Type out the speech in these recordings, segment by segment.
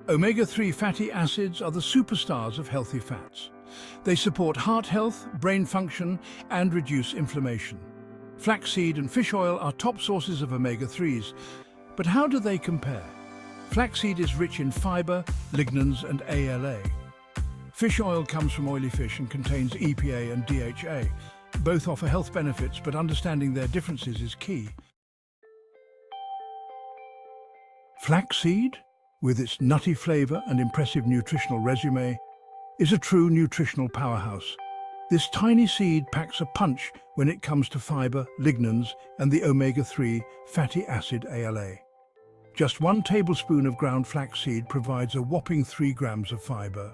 Omega-3 fatty acids are the superstars of healthy fats. They support heart health, brain function, and reduce inflammation. Flaxseed and fish oil are top sources of omega-3s, but how do they compare? Flaxseed is rich in fiber, lignans, and ALA. Fish oil comes from oily fish and contains EPA and DHA. Both offer health benefits, but understanding their differences is key. Flaxseed, with its nutty flavor and impressive nutritional resume, is a true nutritional powerhouse. This tiny seed packs a punch when it comes to fiber, lignans, and the omega-3 fatty acid ALA. Just 1 tablespoon of ground flaxseed provides a whopping 3 grams of fiber,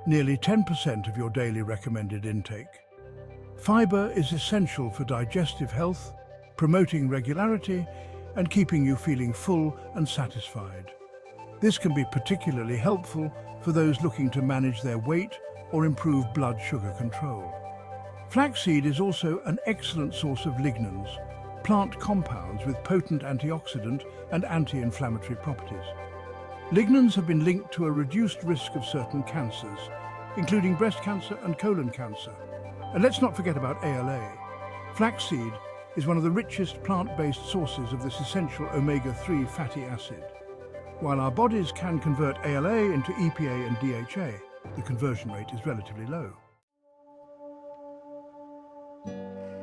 nearly 10% of your daily recommended intake. Fiber is essential for digestive health, promoting regularity, and keeping you feeling full and satisfied. This can be particularly helpful for those looking to manage their weight or improve blood sugar control. Flaxseed is also an excellent source of lignans, plant compounds with potent antioxidant and anti-inflammatory properties. Lignans have been linked to a reduced risk of certain cancers, including breast cancer and colon cancer. And let's not forget about ALA. Flaxseed is one of the richest plant-based sources of this essential omega-3 fatty acid. While our bodies can convert ALA into EPA and DHA, the conversion rate is relatively low.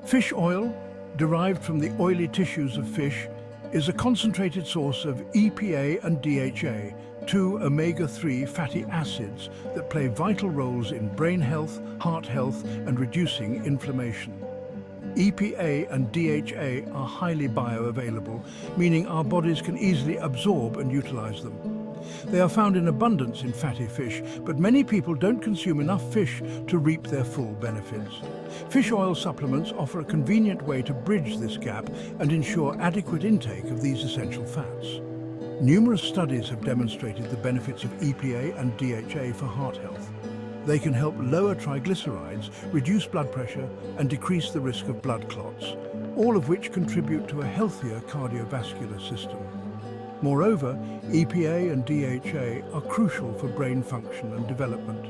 Fish oil, derived from the oily tissues of fish, is a concentrated source of EPA and DHA, 2 omega-3 fatty acids that play vital roles in brain health, heart health, and reducing inflammation. EPA and DHA are highly bioavailable, meaning our bodies can easily absorb and utilize them. They are found in abundance in fatty fish, but many people don't consume enough fish to reap their full benefits. Fish oil supplements offer a convenient way to bridge this gap and ensure adequate intake of these essential fats. Numerous studies have demonstrated the benefits of EPA and DHA for heart health. They can help lower triglycerides, reduce blood pressure, and decrease the risk of blood clots, all of which contribute to a healthier cardiovascular system. Moreover, EPA and DHA are crucial for brain function and development.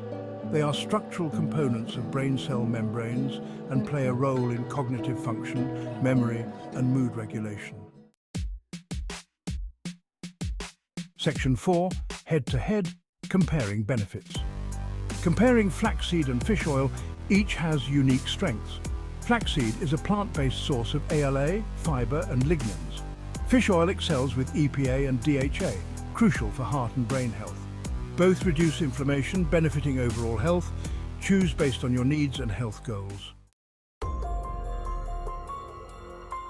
They are structural components of brain cell membranes and play a role in cognitive function, memory, and mood regulation. Section 4, Head-to-head, comparing benefits. Comparing flaxseed and fish oil, each has unique strengths. Flaxseed is a plant-based source of ALA, fiber, and lignans. Fish oil excels with EPA and DHA, crucial for heart and brain health. Both reduce inflammation, benefiting overall health. Choose based on your needs and health goals.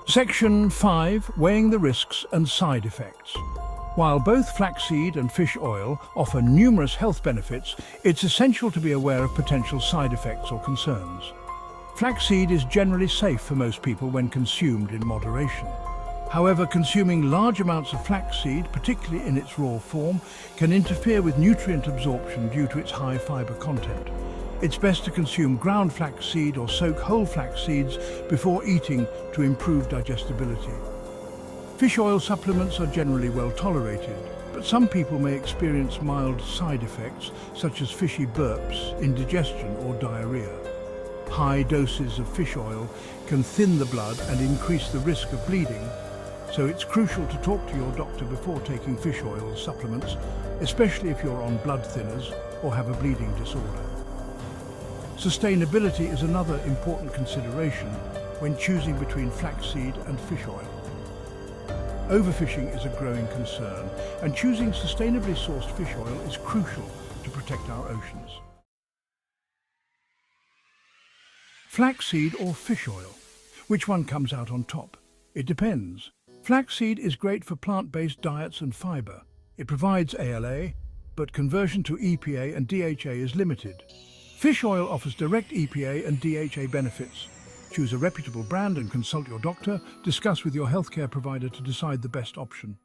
Section 5, Weighing the risks and side effects. While both flaxseed and fish oil offer numerous health benefits, it's essential to be aware of potential side effects or concerns. Flaxseed is generally safe for most people when consumed in moderation. However, consuming large amounts of flaxseed, particularly in its raw form, can interfere with nutrient absorption due to its high fiber content. It's best to consume ground flaxseed or soak whole flax seeds before eating to improve digestibility. Fish oil supplements are generally well tolerated, but some people may experience mild side effects such as fishy burps, indigestion or diarrhea. High doses of fish oil can thin the blood and increase the risk of bleeding, so it's crucial to talk to your doctor before taking fish oil supplements, especially if you're on blood thinners or have a bleeding disorder. Sustainability is another important consideration when choosing between flaxseed and fish oil. Overfishing is a growing concern, and choosing sustainably sourced fish oil is crucial to protect our oceans. Flaxseed or fish oil? Which one comes out on top? It depends. Flaxseed is great for plant-based diets and fiber. It provides ALA, but conversion to EPA and DHA is limited. Fish oil offers direct EPA and DHA benefits. Choose a reputable brand and consult your doctor. Discuss with your healthcare provider to decide the best option.